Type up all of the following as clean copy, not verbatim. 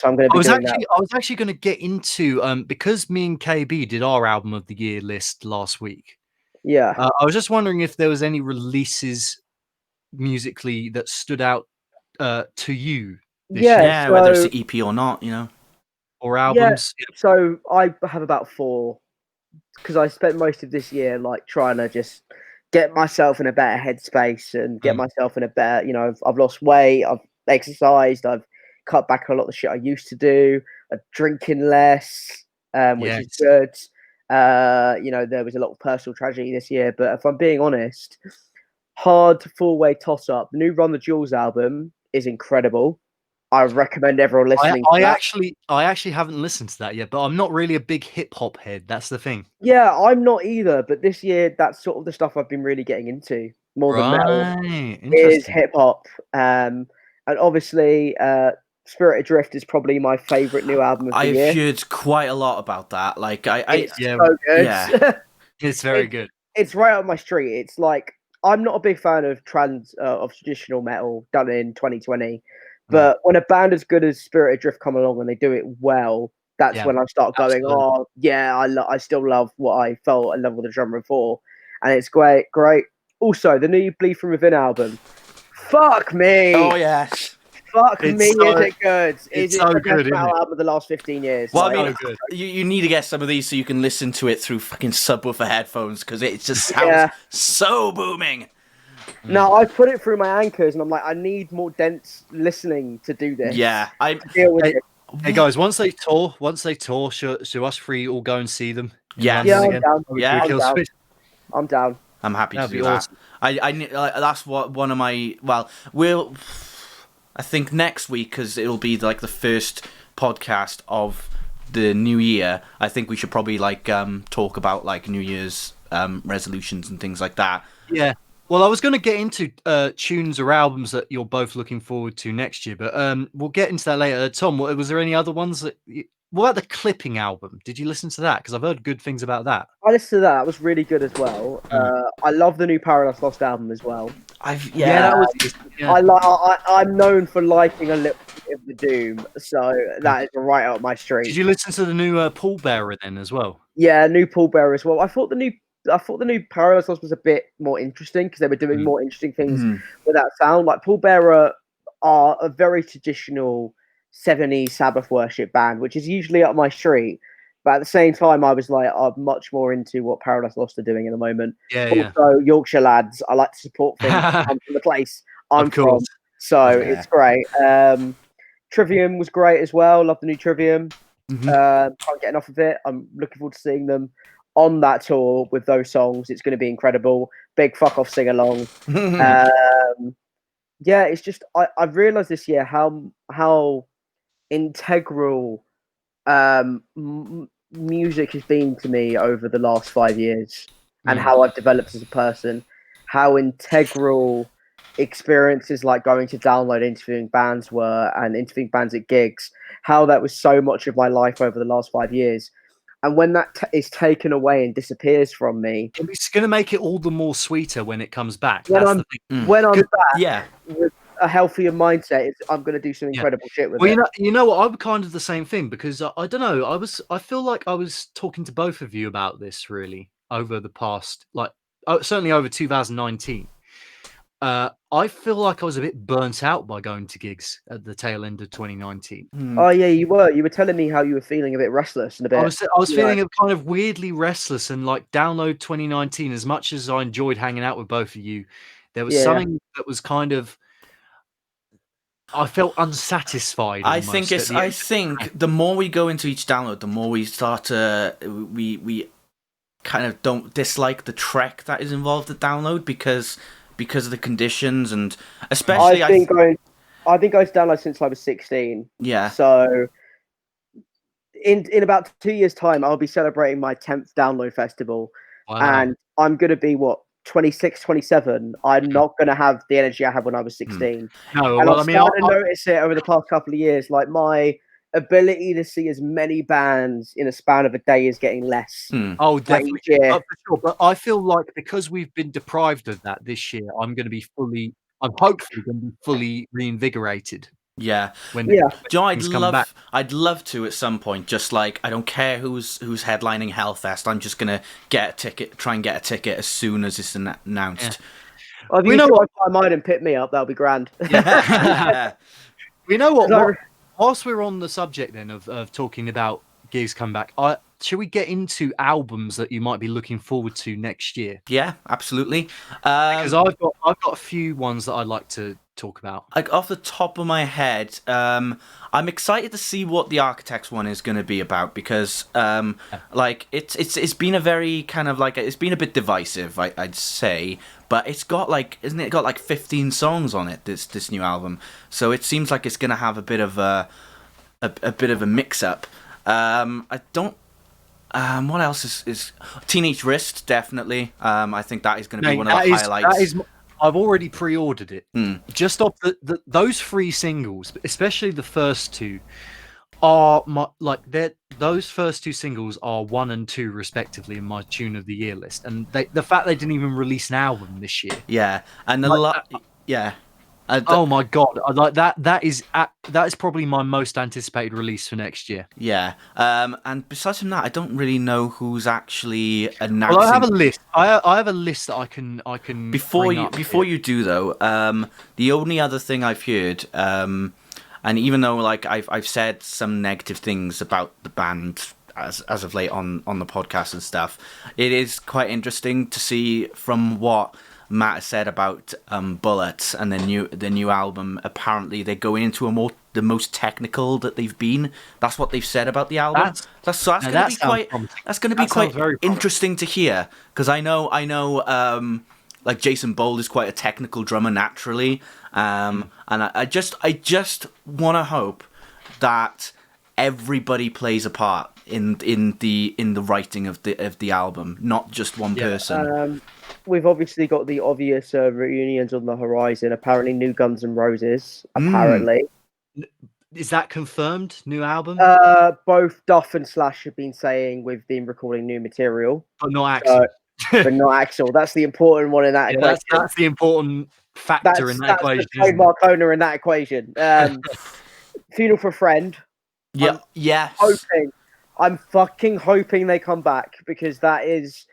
So I'm going to be doing that. I was actually going to get into because me and KB did our album of the year list last week. Yeah. I was just wondering if there was any releases musically that stood out to you this year, Yeah, so, whether it's the EP or not, or albums. Yeah, so I have about 4 because I spent most of this year like trying to just get myself in a better headspace and get myself in a better, I've lost weight, I've exercised, I've cut back a lot of the shit I used to do, I'm drinking less, which is good. There was a lot of personal tragedy this year, but if I'm being honest, hard four-way toss-up. The new Run the Jewels album is incredible. I recommend everyone listening. I actually haven't listened to that yet, but I'm not really a big hip hop head. That's the thing. Yeah, I'm not either. But this year, that's sort of the stuff I've been really getting into more than metal. Is hip hop, and obviously, Spirit Adrift is probably my favorite new album of the year. I've heard quite a lot about that. Like, it's so good. Yeah, it's very good. It's right up my street. It's like I'm not a big fan of traditional metal done in 2020. But when a band as good as Spirit Adrift come along and they do it well, that's when I start going, oh, yeah, I still love what I felt and love with the drummer before. And it's great. Also, the new Bleed From Within album. Fuck me. Oh, yes. Fuck me, is it good? Is it so the good, best metal album of the last 15 years? Well, I mean, you need to get some of these so you can listen to it through fucking subwoofer headphones because it just sounds so booming. No, I put it through my anchors, and I'm like, I need more dense listening to do this. Yeah, I deal with it. Hey guys, once they tour, should us three all go and see them? Yeah, I'm down. Yeah, I'm down. I'm happy to do awesome. that. That's what one of my I think next week, because it'll be like the first podcast of the new year. I think we should probably talk about like New Year's resolutions and things like that. Yeah. Well, I was going to get into tunes or albums that you're both looking forward to next year, but we'll get into that later. Tom, was there any other ones that? What about the Clipping album? Did you listen to that? Because I've heard good things about that. I listened to that. That was really good as well. I love the new Paradise Lost album as well. I'm known for liking a little bit of the doom, so that is right up my street. Did you listen to the new Pallbearer then as well? Yeah, new Pallbearer as well. I thought the new Paradise Lost was a bit more interesting because they were doing more interesting things with that sound. Like Pallbearer are a very traditional 70s Sabbath worship band, which is usually up my street. But at the same time, I was like, I'm much more into what Paradise Lost are doing at the moment. Also, Yorkshire lads, I like to support things from the place I'm from. So it's great. Trivium was great as well. Love the new Trivium. Can't get enough of it. I'm looking forward to seeing them on that tour with those songs. It's going to be incredible. Big fuck off sing along. Yeah, it's just I've realized this year how integral music has been to me over the last 5 years, and how I've developed as a person. How integral experiences like going to Download, interviewing bands were, and interviewing bands at gigs. How that was so much of my life over the last 5 years. And when that is taken away and disappears from me, it's going to make it all the more sweeter when it comes back. When I'm back with a healthier mindset, I'm going to do some incredible shit with it. You know what? I'm kind of the same thing because I don't know. I feel like I was talking to both of you about this really over the past, certainly over 2019. I feel like I was a bit burnt out by going to gigs at the tail end of 2019. Oh yeah, you were. You were telling me how you were feeling a bit restless and a bit. I was feeling kind of weirdly restless and like Download 2019. As much as I enjoyed hanging out with both of you, there was something that was kind of. I felt unsatisfied. I think the more we go into each Download, the more we start to we kind of don't dislike the trek that is involved at Download because of the conditions, and especially I've been going to Download since I was 16. Yeah. So in about 2 years' time, I'll be celebrating my 10th Download festival, and I'm gonna be 26, 27. I'm not gonna have the energy I had when I was 16. No, and I'm starting to notice it over the past couple of years. Like my ability to see as many bands in a span of a day is getting less. Oh, definitely. For sure. But I feel like because we've been deprived of that this year, I'm hopefully going to be fully reinvigorated. Yeah. When Yeah. Do you know, things come back. I'd love to at some point. Just like, I don't care who's headlining Hellfest. I'm just gonna try and get a ticket as soon as it's announced. Well, if We you know drive by mine and pick me up, that'll be grand. Yeah. We know what, 'Cause whilst we're on the subject then of talking about gigs come back, should we get into albums that you might be looking forward to next year? Yeah, absolutely. Because I've got a few ones that I'd like to talk about. Like off the top of my head, I'm excited to see what the Architects one is going to be about, because like it's been a very kind of like, it's been a bit divisive, I'd say, but it's got like, isn't it got like 15 songs on it, this new album, so it seems like it's going to have a bit of a bit of a mix up. I don't. What else is Teenage Wrist? Definitely. I think that is going to be one of the highlights. I've already pre-ordered it. Mm. Just off those 3 singles, especially the first 2, are those first 2 singles are 1 and 2 respectively in my tune of the year list, and the fact they didn't even release an album this year. Yeah, and yeah. Oh my god! Like that is probably my most anticipated release for next year. Yeah, and besides from that, I don't really know who's actually announcing. Well, I have a list. I have a list that I can. Before you do though, the only other thing I've heard, and even though like I've said some negative things about the band as of late on the podcast and stuff, it is quite interesting to see from what Matt has said about Bullet and the new album. Apparently, they're going into the most technical that they've been. That's what they've said about the album. That's going to be quite interesting to hear, because I know like Jason Bold is quite a technical drummer naturally, and I just want to hope that everybody plays a part in the writing of the album, not just one person. We've obviously got the obvious reunions on the horizon. Apparently, new Guns N' Roses. Apparently, is that confirmed? New album? Both Duff and Slash have been saying we've been recording new material, but not Axl. But not Axl. That's the important one in that equation. That's the important factor in that equation. That's the trademark owner in that equation. Funeral for a Friend. Yeah. Yes. I'm fucking hoping they come back, because that is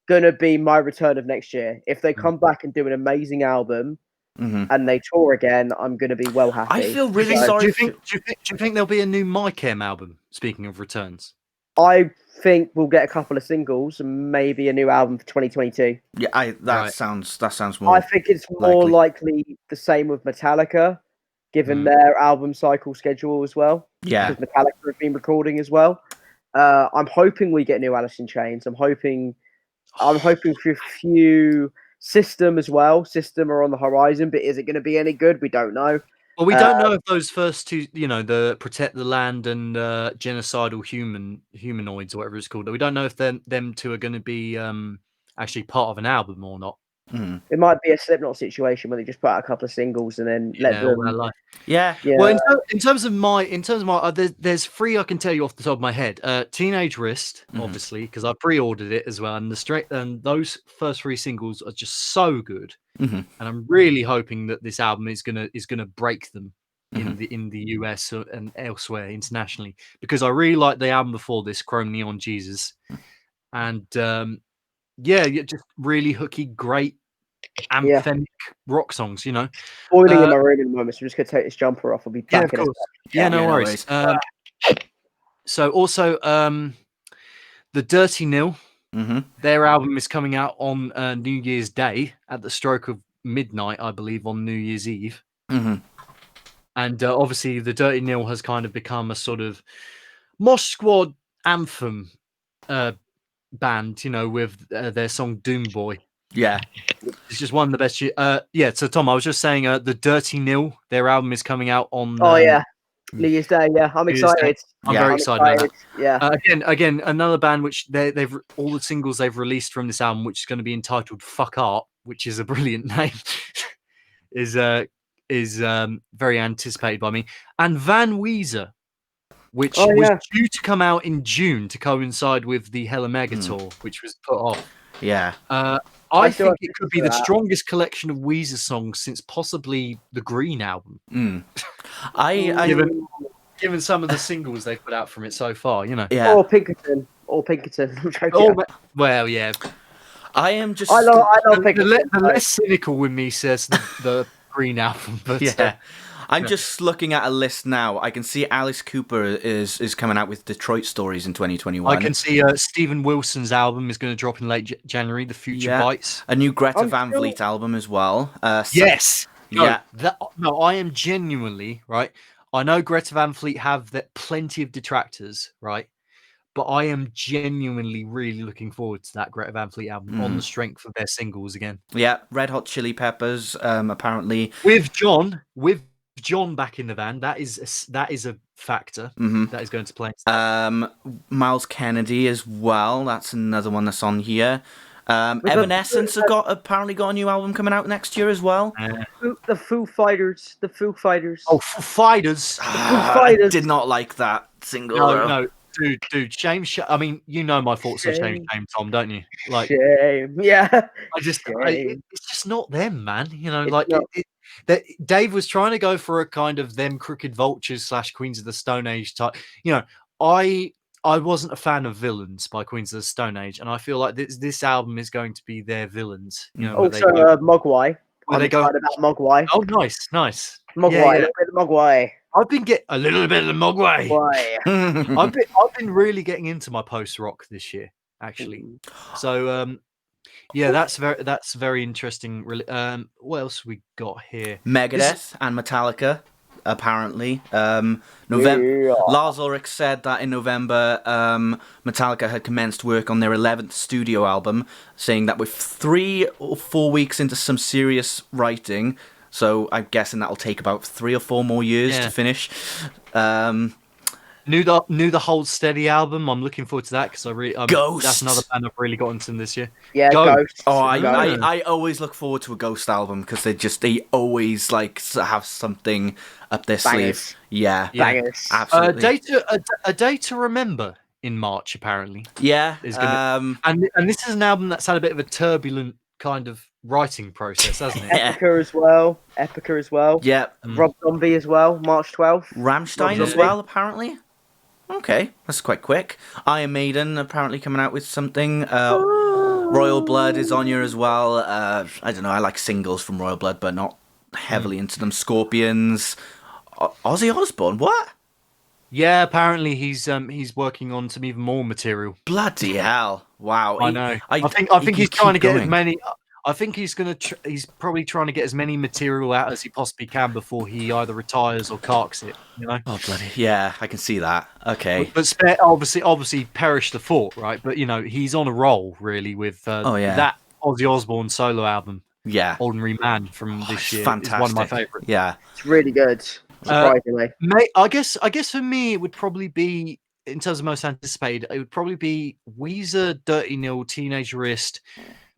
gonna be my return of next year. If they come back and do an amazing album and they tour again, I'm gonna be well happy. I feel really sorry. Do you think there'll be a new My Chem album? Speaking of returns, I think we'll get a couple of singles and maybe a new album for 2022. Yeah, that sounds more. I think it's more likely the same with Metallica, given their album cycle schedule as well. Yeah, because Metallica have been recording as well. I'm hoping we get new Alice in Chains. I'm hoping for a few System as well. System are on the horizon, but is it going to be any good? We don't know. Well, we don't know if those first 2, the Protect the Land and Genocidal Humanoids, or whatever it's called. We don't know if them 2 are going to be actually part of an album or not. It might be a Slipknot situation where they just put out a couple of singles and then let them. Yeah. Well, in terms of my, there's 3 I can tell you off the top of my head. Teenage Wrist, obviously, because I pre-ordered it as well, and those first 3 singles are just so good, and I'm really hoping that this album is gonna break them in the US and elsewhere internationally, because I really like the album before this, Chrome Neon Jesus, and just really hooky, great anthemic rock songs, Boiling in my room in a moment, so I'm just gonna take this jumper off. I'll be back in a second. No worries. So also the Dirty Nil, their album is coming out on New Year's Day at the stroke of midnight, I believe, on New Year's Eve. And obviously the Dirty Nil has kind of become a sort of Mosh Squad anthem band, with their song Doom Boy. Yeah, it's just one of the best. So Tom, I was just saying, the Dirty Nil, their album is coming out on. New Year's Day. Yeah, I'm excited. I'm very excited about that. Yeah. Again, another band which they've all the singles they've released from this album, which is going to be entitled "Fuck Art," which is a brilliant name, is very anticipated by me. And Van Weezer, which was due to come out in June to coincide with the Hell Omega tour, which was put off. Yeah. I still think have it to could be consider the that. strongest collection of Weezer songs since possibly the Green album. Given some of the singles they've put out from it so far, you know. Yeah. Or Pinkerton. I'm joking. Oh, well, yeah. I am just. I love The Pinkerton. less cynical with me says the Green album, but Yeah. I'm just looking at a list now. I can see Alice Cooper is coming out with Detroit Stories in 2021. I can see Stephen Wilson's album is going to drop in late January. The Future Bites. A new Greta I'm Van still- Vliet album as well. Yes. Yeah. No, I am genuinely right. I know Greta Van Fleet have plenty of detractors, right? But I am genuinely really looking forward to that Greta Van Fleet album on the strength of their singles again. Yeah, Red Hot Chili Peppers, apparently with John back in the van. That is a factor that is going to play. Miles Kennedy as well. That's another one that's on here. Evanescence have apparently got a new album coming out next year as well. The Foo Fighters. Oh, Foo Fighters. I did not like that single. No, dude, shame. I mean, you know my thoughts on Shame, Tom, don't you? Like, shame. Yeah. it's just not them, man. You know, It's like not. that Dave was trying to go for a kind of them Crooked Vultures / Queens of the Stone Age type. You know, I wasn't a fan of Villains by Queens of the Stone Age, and I feel like this album is going to be their Villains. You know, Also, Mogwai. Where they go about Mogwai. Oh, nice. Mogwai. Yeah. A little bit of Mogwai. I've been getting a little bit of the Mogwai. Mogwai. I've been really getting into my post rock this year, actually. So yeah, that's very interesting. What else we got here? Megadeth and Metallica, apparently. Lars Ulrich said that in November, Metallica had commenced work on their 11th studio album, saying that with 3 or 4 weeks into some serious writing, so I'm guessing that'll take about 3 or 4 more years to finish. Knew the Hold Steady album. I'm looking forward to that because Ghost. That's another band I've really got into this year. Yeah, Ghost. Oh, I always look forward to a Ghost album because they always like have something up their sleeve. Yeah, Bangers. absolutely. A Day to Remember in March, apparently. Yeah, and this is an album that's had a bit of a turbulent kind of writing process, hasn't it? Epica as well. Yeah. Rob Zombie as well. March 12th. Rammstein as well, apparently. Okay, that's quite quick. Iron Maiden apparently coming out with something. Royal Blood is on here as well. I don't know. I like singles from Royal Blood, but not heavily into them. Scorpions. Ozzy Osbourne. What? Yeah, apparently he's working on some even more material. Bloody hell! Wow. I know. I think he's trying to get as many. I think he's he's probably trying to get as many material out as he possibly can before he either retires or carks it. You know. Oh bloody yeah! I can see that. Okay. But obviously perish the thought, right? But you know he's on a roll really with that Ozzy Osbourne solo album. Yeah. Ordinary Man from this year. Fantastic. Is one of my favorites. Yeah. It's really good. Surprisingly. I guess for me it would probably be, in terms of most anticipated, it would probably be Weezer, Dirty Nil, Teenage Wrist,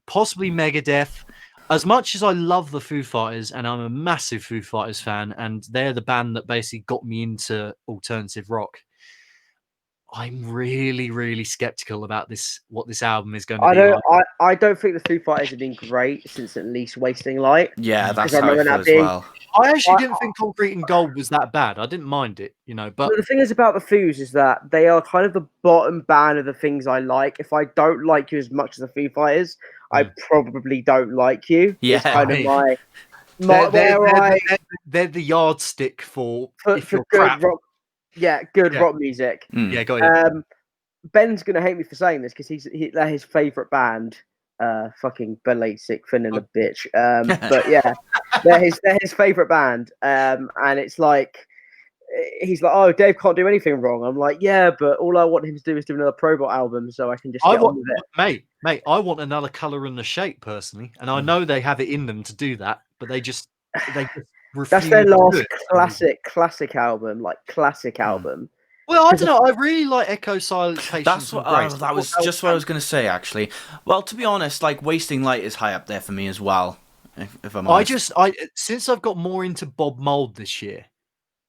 possibly Megadeth. As much as I love the Foo Fighters, and I'm a massive Foo Fighters fan, and they're the band that basically got me into alternative rock, I'm really, really skeptical about what this album is going to be like. I don't think the Foo Fighters have been great since at least Wasting Light. Yeah, that's how I feel as well. I actually didn't think Concrete and Gold was that bad. I didn't mind it, you know. But the thing is about the Foos is that they are kind of the bottom band of the things I like. If I don't like you as much as the Foo Fighters, I probably don't like you. Yeah, it's kind of they're the yardstick for if you're good crap. rock. Yeah, good rock music. Yeah, go ahead. Ben's gonna hate me for saying this because they're his favorite band. Fucking Basic Vanilla bitch. But yeah, they're his favorite band. And it's like he's like, oh, Dave can't do anything wrong. I'm like, yeah, but all I want him to do is do another Probot album, so I can just get on with it. Mate, I want another Colour and the Shape personally, and I know they have it in them to do that, but they just refuse. That's their last classic album, album. Well, I don't know. I really like Echo, Silence, Patience. That's what that was just what I was going to say, actually. Well, to be honest, like Wasting Light is high up there for me as well. If I'm honest, since I've got more into Bob Mould this year,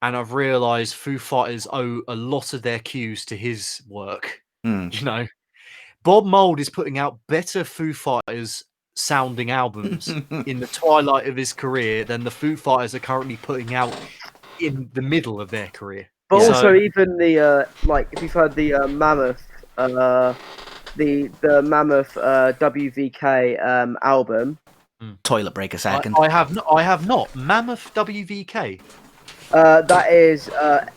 and I've realised Foo Fighters owe a lot of their cues to his work. You know, Bob Mould is putting out better Foo Fighters sounding albums in the twilight of his career than the Foo Fighters are currently putting out in the middle of their career. But Yeah. also even the like, if you've heard the Mammoth, the Mammoth WVK album. Toilet break a second. I have not. Mammoth WVK. That is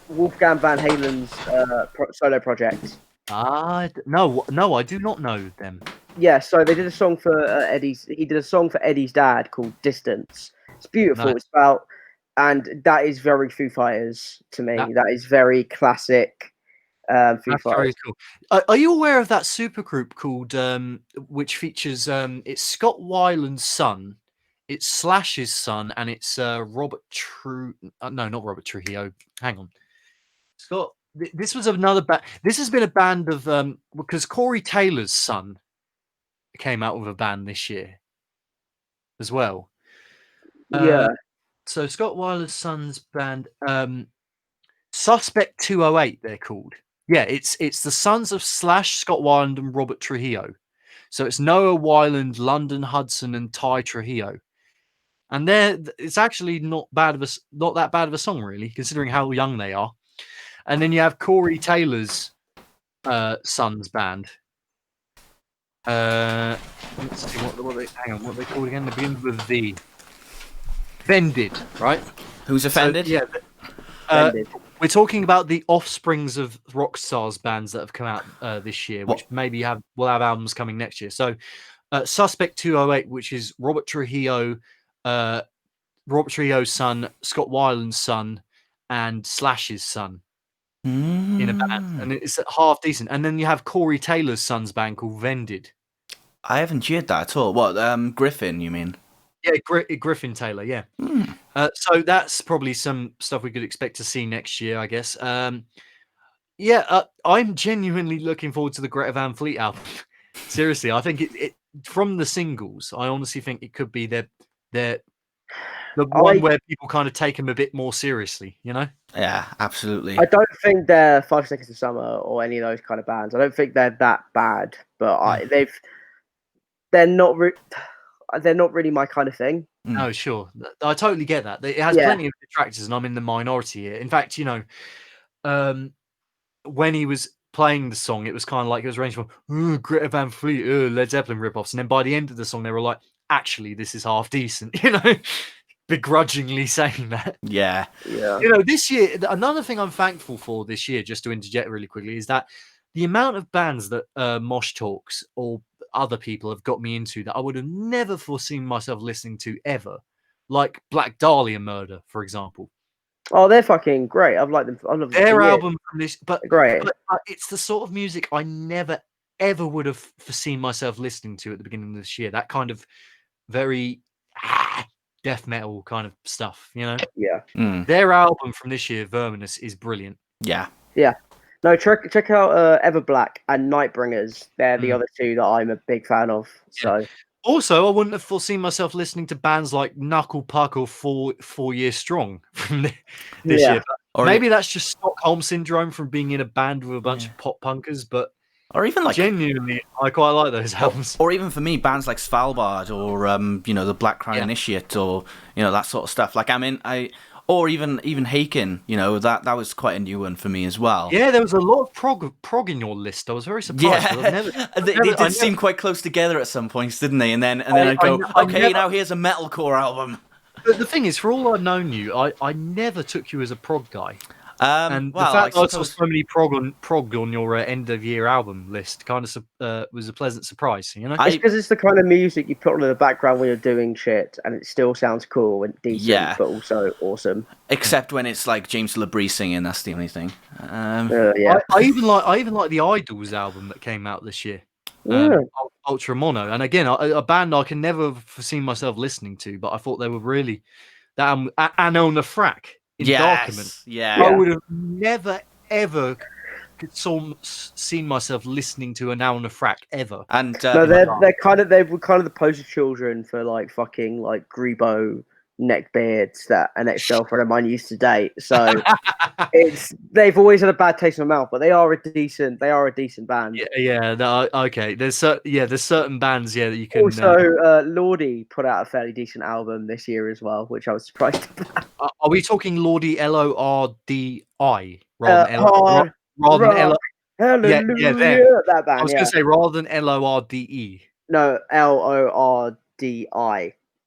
Wolfgang Van Halen's solo project. No, I do not know them. Yeah, so they did a song for Eddie's. He did a song for Eddie's dad called "Distance." It's beautiful. Nice. It's about, and that is very Foo Fighters to me. That is very classic. Foo That's Fighters. very cool. Are you aware of that supergroup called which features it's Scott Weiland's son, it's Slash's son, and it's Robert no, not Robert Trujillo. Hang on, Scott. This was another band. This has been a band of because Corey Taylor's son came out with a band this year as well. Yeah. So Scott Weiland's son's band, Suspect 208, they're called. Yeah, it's the sons of Slash, Scott Weiland, and Robert Trujillo. So it's Noah Weiland, London Hudson, and Ty Trujillo. And it's actually not that bad of a song, really, considering how young they are. And then you have Corey Taylor's son's band. Let's see what they called again. They begin with V. Vended, right? Who's offended? So, yeah. Vended. We're talking about the offsprings of rock stars bands that have come out this year, which maybe will have albums coming next year. So, Suspect 208, which is Robert Trujillo's son, Scott Weiland's son, and Slash's son in a band, and it's half decent. And then you have Corey Taylor's son's band called Vended. I haven't cheered that at all. What, Griffin, you mean? Yeah, Griffin Taylor, yeah. So that's probably some stuff we could expect to see next year, I guess. I'm genuinely looking forward to the Greta Van Fleet album. Seriously, I think it from the singles, I honestly think it could be the one where people kind of take them a bit more seriously, you know? Yeah, absolutely. I don't think they're 5 Seconds of Summer or any of those kind of bands. I don't think they're that bad, but they're not really my kind of thing. No, sure. I totally get that. It has plenty of detractors, and I'm in the minority here. In fact, when he was playing the song, it was kind of like it was ranging from Greta Van Fleet, Led Zeppelin ripoffs, and then by the end of the song, they were like, "Actually, this is half decent," begrudgingly saying that. Yeah. This year, another thing I'm thankful for this year, just to interject really quickly, is that the amount of bands that Mosh Talks or other people have got me into that I would have never foreseen myself listening to ever, like Black Dahlia Murder, for example. Oh, they're fucking great. I've liked them. I love their album from this, but great. But it's the sort of music I never ever would have foreseen myself listening to at the beginning of this year. That kind of very death metal kind of stuff, Yeah. Their album from this year, Verminous, is brilliant. Yeah. No, check out Everblack and Nightbringers. They're the other two that I'm a big fan of. So also, I wouldn't have foreseen myself listening to bands like Knuckle Puck or 4 Years Strong from this year. But maybe that's just Stockholm syndrome from being in a band with a bunch of pop punkers, but or even like genuinely, I quite like those albums. Or even for me, bands like Svalbard or the Black Crown Initiate or that sort of stuff. Like or even Haken, that was quite a new one for me as well. Yeah, there was a lot of prog in your list. I was very surprised. Yeah, they did seem quite close together at some points, didn't they? And then I'd go, now here's a metalcore album. But the thing is, for all I've known you, I never took you as a prog guy. And the fact that I saw so many prog on your end of year album list kind of was a pleasant surprise. It's because it's the kind of music you put on in the background when you're doing shit, and it still sounds cool and decent, but also awesome. Except when it's like James LaBrie singing, that's the only thing. I even like the Idols album that came out this year. Ultra Mono, and again, a band I can never have seen myself listening to, but I thought they were really that Anona Frack. Darkman. I would have never ever seen myself listening to an Anona Frack ever. And no, they were kind of the poster children for like fucking like Grebo neckbeards that an ex-girlfriend of mine used to date. So they've always had a bad taste in my mouth, but they are a decent band. Yeah. No, okay. There's certain bands, that you can. Also, Lordi put out a fairly decent album this year as well, which I was surprised about. Are we talking Lordi Lordi rather than Hard rather than L? Hallelujah, them. that band. I was going to say rather than Lorde. No, Lordi,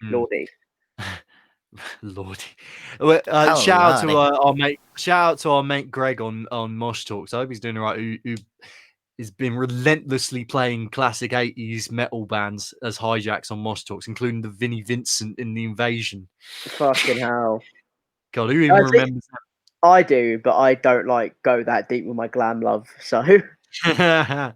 Lordi. Lordy. Well, shout out to our mate Greg on Mosh Talks. I hope he's doing all right. Who has been relentlessly playing classic 80s metal bands as hijacks on Mosh Talks, including the Vinnie Vincent in The Invasion. Fucking hell. God, who even remembers that? I do, but I don't go that deep with my glam love. So, but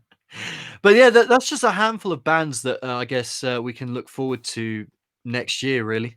yeah, that's just a handful of bands that I guess we can look forward to next year, really.